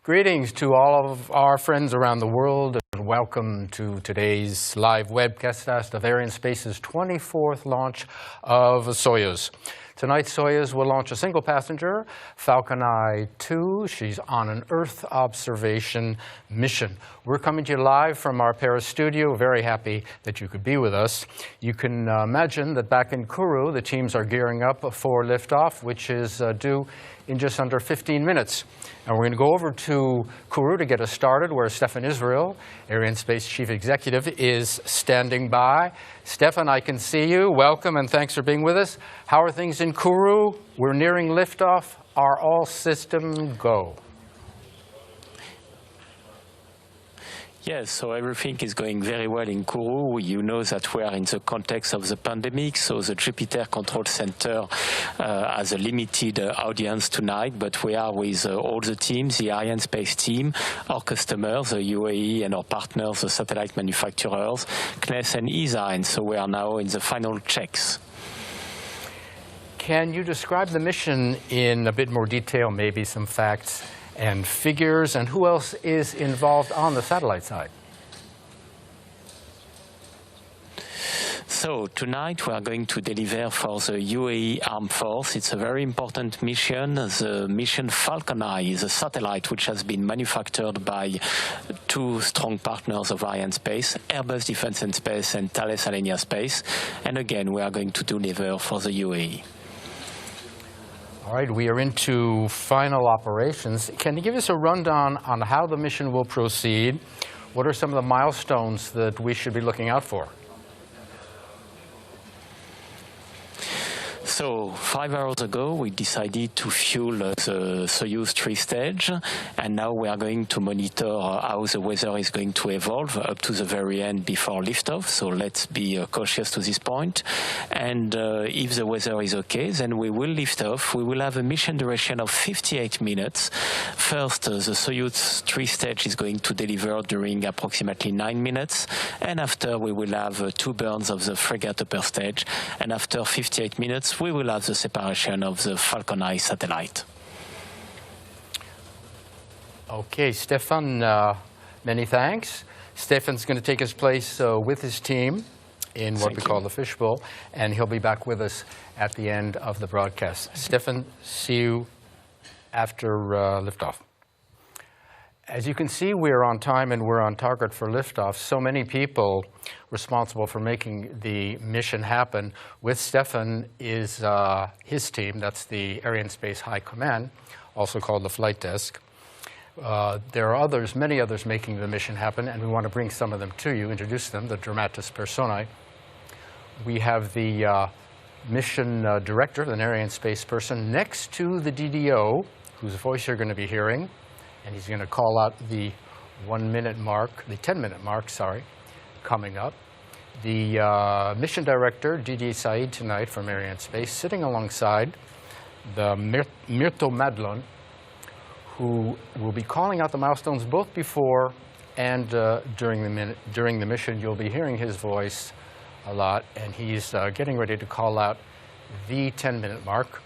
Greetings to all of our friends around the world, and welcome to today's live webcast of Arianespace's 24th launch of Soyuz. Tonight, Soyuz will launch a single passenger, Falcon Eye 2. She's on an Earth observation mission. We're coming to you live from our Paris studio. Very happy that you could be with us. You can imagine that back in Kourou, the teams are gearing up for liftoff, which is due in just under 15 minutes. And we're going to go over to Kourou to get us started, where Stefan Israel, Arianespace Chief Executive, is standing by. Stefan, I can see you. Welcome and thanks for being with us. How are things in Kourou? We're nearing liftoff. Are all systems go? Yes, so everything is going very well in Kourou. You know that we are in the context of the pandemic, so the Jupiter Control Center has a limited audience tonight, but we are with all the teams, the Arianespace team, our customers, the UAE, and our partners, the satellite manufacturers, CNES and ESA, and so we are now in the final checks. Can you describe the mission in a bit more detail, maybe some facts and figures, and who else is involved on the satellite side? So tonight we are going to deliver for the UAE Armed Force. It's a very important mission. The mission Falcon Eye is a satellite which has been manufactured by two strong partners of Arianespace, Airbus Defense and Space and Thales Alenia Space. And again, we are going to deliver for the UAE. All right, we are into final operations. Can you give us a rundown on how the mission will proceed? What are some of the milestones that we should be looking out for? So 5 hours ago, we decided to fuel the Soyuz 3 stage, and now we are going to monitor how the weather is going to evolve up to the very end before liftoff. So let's be cautious to this point. And if the weather is okay, then we will lift off. We will have a mission duration of 58 minutes. First, the Soyuz 3 stage is going to deliver during approximately 9 minutes, and after we will have 2 burns of the Fregat upper stage, and after 58 minutes, we will have the separation of the Falcon Eye satellite. Okay, Stefan, many thanks. Stefan's going to take his place with his team in what we call the fishbowl, and he'll be back with us at the end of the broadcast. Stefan, see you after liftoff. As you can see, we're on time and we're on target for liftoff. So many people responsible for making the mission happen. With Stefan is his team, that's the Arianespace High Command, also called the Flight Desk. There are others, many others making the mission happen, and we want to bring some of them to you, introduce them, the dramatis personae. We have the mission director, an Arianespace person, next to the DDO, whose voice you're going to be hearing. And he's going to call out the 1-minute mark, the 10-minute mark, sorry, coming up. The mission director, Didier Said, tonight from Arianespace, sitting alongside the Myrto Madlon, who will be calling out the milestones both before and during the mission. You'll be hearing his voice a lot, and he's getting ready to call out the 10-minute mark.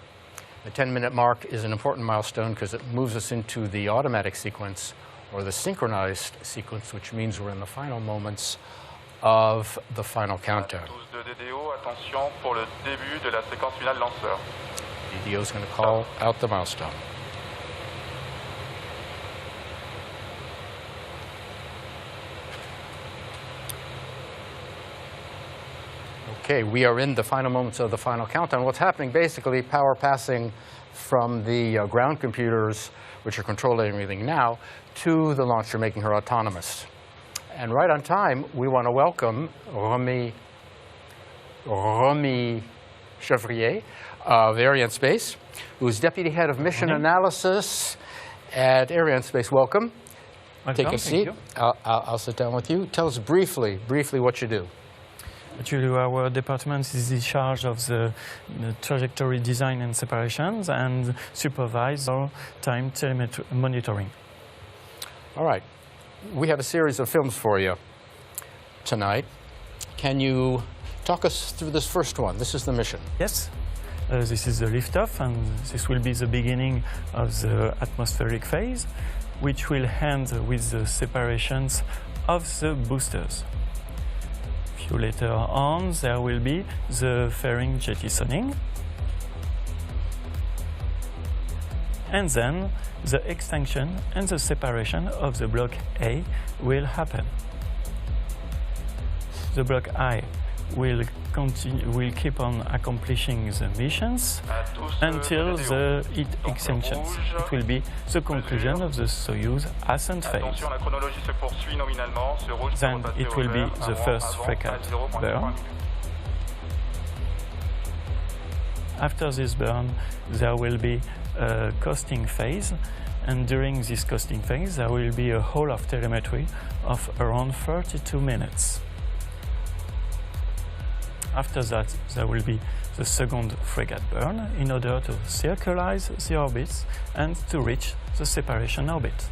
The 10-minute mark is an important milestone because it moves us into the automatic sequence or the synchronized sequence, which means we're in the final moments of the final countdown. DDO is going to call out the milestone. Okay, we are in the final moments of the final countdown. What's happening, basically, power passing from the ground computers, which are controlling everything now, to the launcher, making her autonomous. And right on time, we want to welcome Romy Chevrier of Arianespace, who's Deputy Head of Mission Analysis at Arianespace. Welcome. Take a seat. I'll sit down with you. Tell us briefly what you do. Actually, our department is in charge of the trajectory design and separations and supervise our time monitoring. All right. We have a series of films for you tonight. Can you talk us through this first one? This is the mission. Yes. This is the liftoff, and this will be the beginning of the atmospheric phase. which will end with the separations of the boosters. A few later on, there will be the fairing jettisoning, and then the extinction and the separation of the block A will happen. The block I will keep on accomplishing the missions until the heat extinctions. It will be the conclusion of the Soyuz ascent phase. Then it will be the first Fregat burn. After this burn, there will be a coasting phase, and during this coasting phase there will be a whole of telemetry of around 32 minutes. After that, there will be the second Fregat burn in order to circularize the orbits and to reach the separation orbit.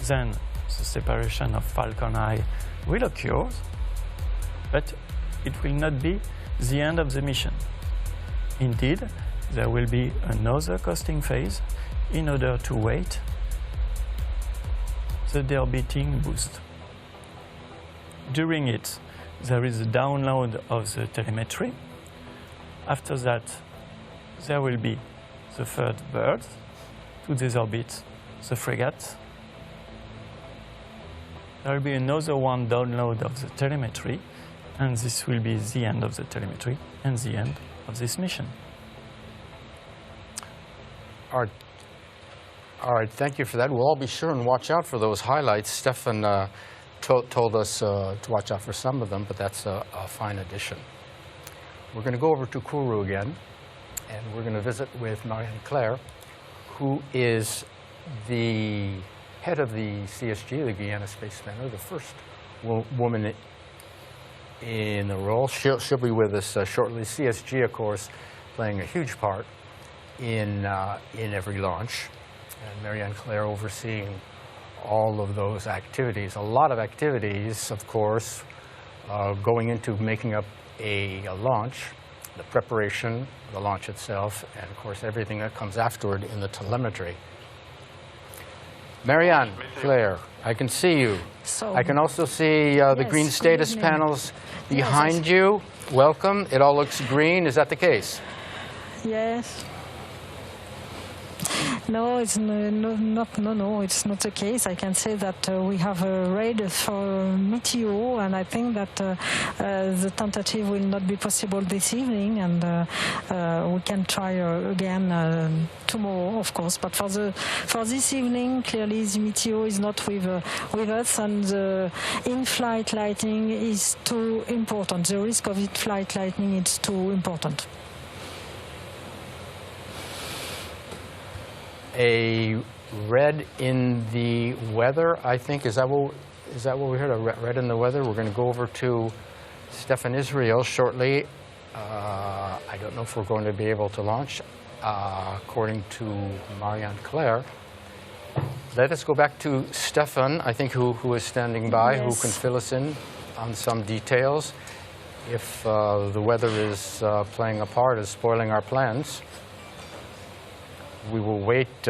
Then the separation of Falcon Eye will occur, but it will not be the end of the mission. Indeed, there will be another coasting phase in order to wait the deorbiting boost. During it, there is a download of the telemetry. After that, there will be the third bird to desorbit the Fregat. There will be another one download of the telemetry, and this will be the end of the telemetry and the end of this mission. All right, thank you for that. We'll all be sure and watch out for those highlights. Stefan told us to watch out for some of them, but that's a fine addition. We're going to go over to Kourou again, and we're going to visit with Marie-Claire, who is the head of the CSG, the Guiana Space Center, the first woman in the role. She'll be with us shortly. CSG, of course, playing a huge part in every launch, and Marie-Claire overseeing all of those activities. A lot of activities, of course, going into making up a launch, the preparation, the launch itself, and of course everything that comes afterward in the telemetry. Marie-Claire, I can see you. So, I can also see the green status panels behind you. Welcome. It all looks green. Is that the case? Yes. No, it's no, it's not the case. I can say that we have a raid for Meteor, and I think that the tentative will not be possible this evening, and we can try again tomorrow, of course. But for this evening, clearly the Meteor is not with us, and the in-flight lighting is too important. The risk of in-flight lighting is too important. A red in the weather, I think. Is that what we heard? A red in the weather. We're going to go over to Stefan Israel shortly. I don't know if we're going to be able to launch, according to Marie-Claire. Let us go back to Stefan, I think, who is standing by, Yes. who can fill us in on some details if the weather is playing a part, is spoiling our plans. We will wait.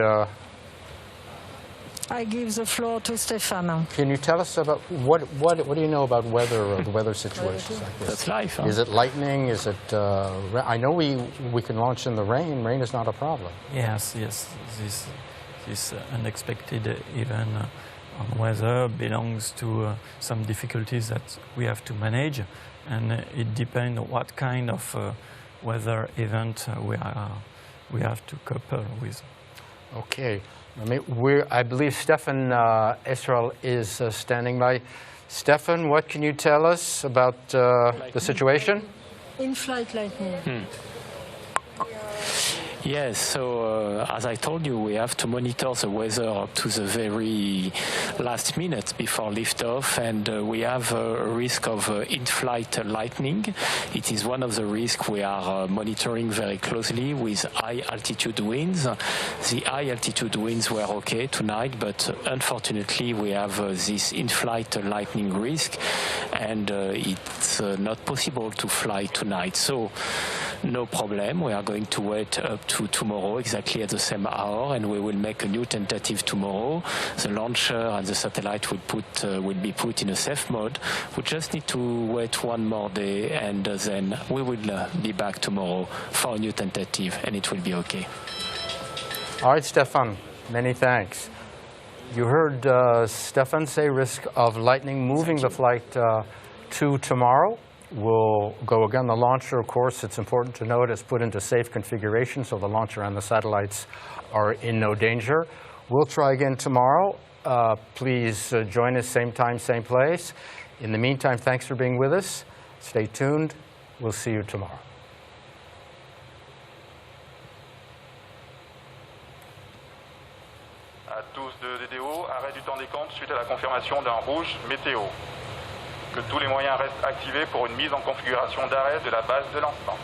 I give the floor to Stefan. Can you tell us about what do you know about weather or the weather situations like this? That's life. Huh? Is it lightning? Is it? I know we can launch in the rain. Rain is not a problem. Yes. This unexpected event on weather belongs to some difficulties that we have to manage, and it depends what kind of weather event we have to couple with. Okay. I believe Stefan Israel is standing by. Stefan, what can you tell us about the situation? In-flight lightning. Yes, so as I told you, we have to monitor the weather up to the very last minute before liftoff, and we have a risk of in-flight lightning. It is one of the risks we are monitoring very closely with high altitude winds. The high altitude winds were okay tonight, but unfortunately we have this in-flight lightning risk, and it's not possible to fly tonight. So no problem. We are going to wait up to tomorrow, exactly at the same hour, and we will make a new tentative tomorrow. The launcher and the satellite will be put in a safe mode. We just need to wait one more day, and then we will be back tomorrow for a new tentative, and it will be okay. All right, Stefan, many thanks. You heard Stefan say risk of lightning moving the flight to tomorrow. We'll go again. The launcher, of course, it's important to note, is put into safe configuration, so the launcher and the satellites are in no danger. We'll try again tomorrow. Please join us same time, same place. In the meantime, thanks for being with us. Stay tuned. We'll see you tomorrow. À tous de DDO, arrêt du temps des comptes suite à la confirmation d'un rouge météo. Que tous les moyens restent activés pour une mise en configuration d'arrêt de la base de lancement.